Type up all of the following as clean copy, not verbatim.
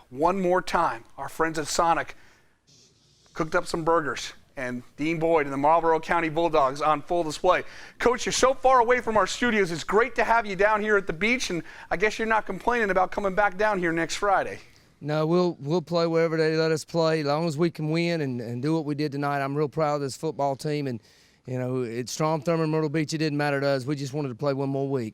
one more time. Our friends at Sonic cooked up some burgers, and Dean Boyd and the Marlboro County Bulldogs on full display. Coach, you're so far away from our studios. It's great to have you down here at the beach, and I guess you're not complaining about coming back down here next Friday. No, we'll play wherever they let us play, as long as we can win and do what we did tonight. I'm real proud of this football team, and you know, it's Strom Thurmond, Myrtle Beach. It didn't matter to us. We just wanted to play one more week.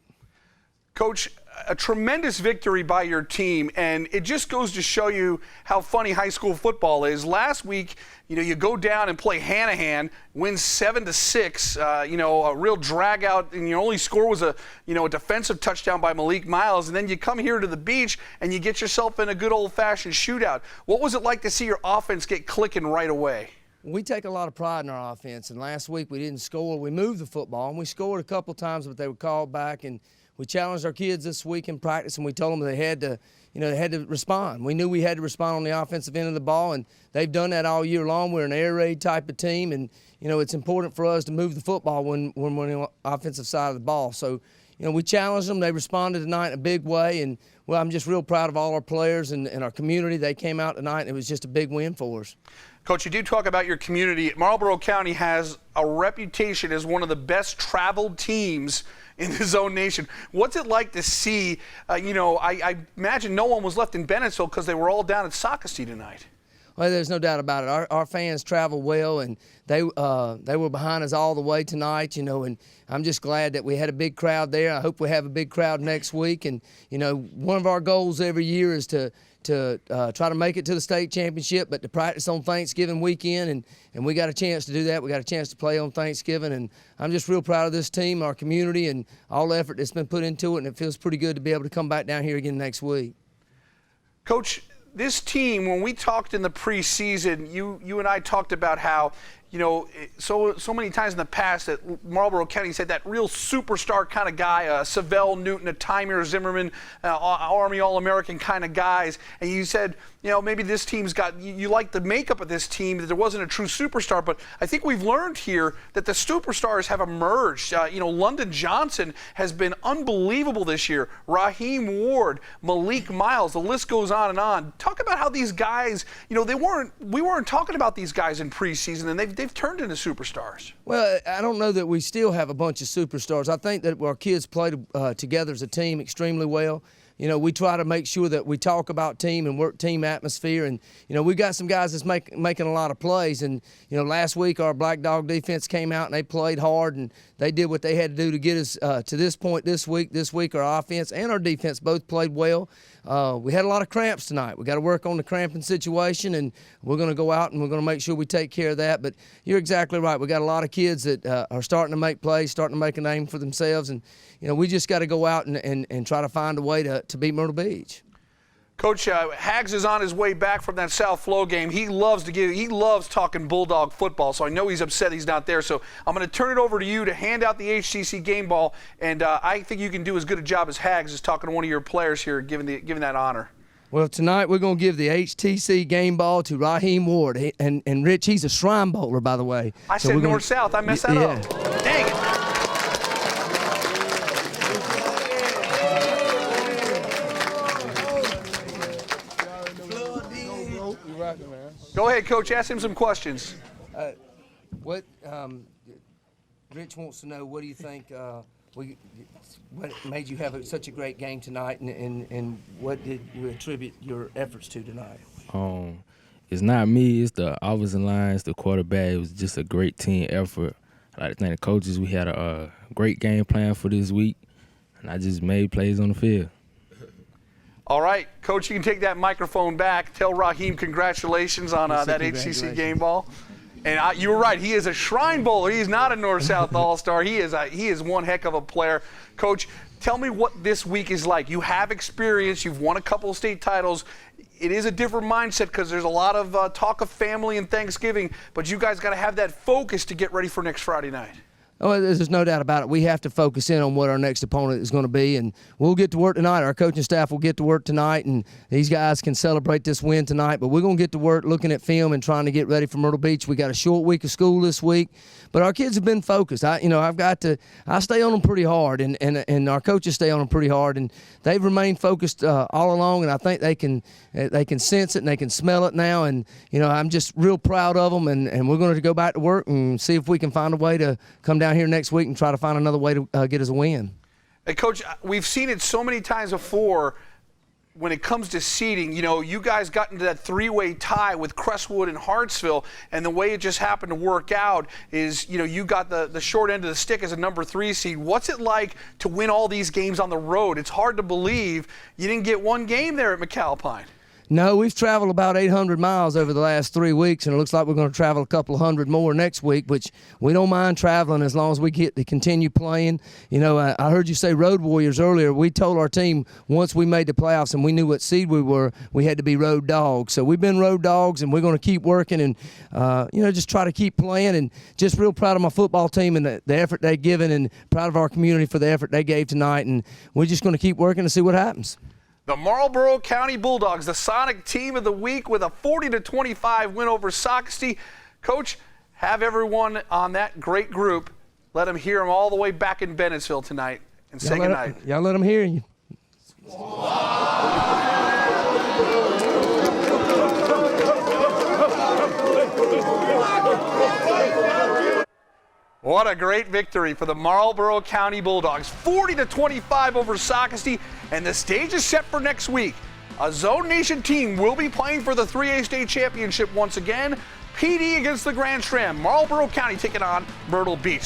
Coach, a tremendous victory by your team, and it just goes to show you how funny high school football is. Last week, you know, you go down and play Hanahan, win 7-6, you know, a real drag out, and your only score was a defensive touchdown by Malik Miles, and then you come here to the beach and you get yourself in a good old-fashioned shootout. What was it like to see your offense get clicking right away? We take a lot of pride in our offense, and last week we didn't score. We moved the football, and we scored a couple times, but they were called back, and we challenged our kids this week in practice, and we told them they had to respond. We knew we had to respond on the offensive end of the ball, and they've done that all year long. We're an air raid type of team, and you know, it's important for us to move the football when we're on the offensive side of the ball. So, you know, we challenged them. They responded tonight in a big way, and well, I'm just real proud of all our players and our community. They came out tonight, and it was just a big win for us. Coach, you do talk about your community. Marlboro County has a reputation as one of the best traveled teams in the Zone Nation. What's it like to see, you know, I imagine no one was left in Bennettsville because they were all down at Socastee tonight. Well, there's no doubt about it. Our fans travel well, and they were behind us all the way tonight, you know, and I'm just glad that we had a big crowd there. I hope we have a big crowd next week, and, you know, one of our goals every year is to try to make it to the state championship, but to practice on Thanksgiving weekend, and we got a chance to do that. We got a chance to play on Thanksgiving, and I'm just real proud of this team, our community, and all the effort that's been put into it, and it feels pretty good to be able to come back down here again next week. Coach, this team, when we talked in the preseason, you and I talked about how, you know, so many times in the past that Marlboro County said that real superstar kind of guy, Savell Newton, a Tymer Zimmerman, Army All-American kind of guys, and you said, you know, maybe this team's got, you like the makeup of this team, that there wasn't a true superstar, but I think we've learned here that the superstars have emerged. You know, London Johnson has been unbelievable this year. Raheem Ward, Malik Miles, the list goes on and on. Talk about how these guys, you know, we weren't talking about these guys in preseason, and they've turned into superstars. Well, I don't know that we still have a bunch of superstars. I think that our kids play together as a team extremely well. You know, we try to make sure that we talk about team and work team atmosphere. And, you know, we've got some guys that's making a lot of plays. And, you know, last week our Black Dog defense came out and they played hard and they did what they had to do to get us to this point this week. This week our offense and our defense both played well. We had a lot of cramps tonight. We got to work on the cramping situation, and we're going to go out and we're going to make sure we take care of that. But you're exactly right. We got a lot of kids that are starting to make plays, starting to make a name for themselves. And, you know, we just got to go out and try to find a way to beat Myrtle Beach. Coach, Hags is on his way back from that South Flow game. He loves talking Bulldog football, so I know he's upset he's not there. So I'm going to turn it over to you to hand out the HCC game ball, and I think you can do as good a job as Hags as talking to one of your players here, giving that honor. Well, tonight we're going to give the HTC game ball to Raheem Ward, and Rich, he's a Shrine Bowler, by the way. I said north-south. I messed that up. Dang it. Go ahead, Coach. Ask him some questions. Rich wants to know, what do you think what made you have such a great game tonight, and what did you attribute your efforts to tonight? It's not me. It's the offensive lines, the quarterback. It was just a great team effort. I like to thank the coaches. We had a great game plan for this week, and I just made plays on the field. All right, Coach, you can take that microphone back. Tell Raheem congratulations on that HCC game ball. And you were right, he is a Shrine Bowler. He is not a North-South All-Star. He is one heck of a player. Coach, tell me what this week is like. You have experience. You've won a couple of state titles. It is a different mindset because there's a lot of talk of family and Thanksgiving, but you guys got to have that focus to get ready for next Friday night. Oh, there's no doubt about it. We have to focus in on what our next opponent is going to be, and we'll get to work tonight. Our coaching staff will get to work tonight, and these guys can celebrate this win tonight. But we're going to get to work looking at film and trying to get ready for Myrtle Beach. We got a short week of school this week, but our kids have been focused. I stay on them pretty hard, and our coaches stay on them pretty hard, and they've remained focused all along. And I think they can sense it and they can smell it now. And I'm just real proud of them, and we're going to go back to work and see if we can find a way to come down here next week and try to find another way to get us a win. Hey, Coach, we've seen it so many times before when it comes to seeding. You guys got into that three-way tie with Crestwood and Hartsville, and the way it just happened to work out is, you got the short end of the stick as a number 3 seed. What's it like to win all these games on the road? It's hard to believe you didn't get one game there at McAlpine. No, we've traveled about 800 miles over the last 3 weeks, and it looks like we're going to travel a couple of hundred more next week, which we don't mind traveling as long as we get to continue playing. I heard you say Road Warriors earlier. We told our team once we made the playoffs and we knew what seed we were, we had to be road dogs. So we've been road dogs, and we're going to keep working and, just try to keep playing. And just real proud of my football team and the effort they've given, and proud of our community for the effort they gave tonight. And we're just going to keep working to see what happens. The Marlboro County Bulldogs, the Sonic Team of the Week, with a 40-25 win over Socastee. Coach, have everyone on that great group, let them hear them all the way back in Bennettsville tonight, and say goodnight. Y'all let them hear you. What a great victory for the Marlboro County Bulldogs. 40-25 over Socastee, and the stage is set for next week. A Zone Nation team will be playing for the 3A state championship once again. PD against the Grand Tram. Marlboro County taking on Myrtle Beach.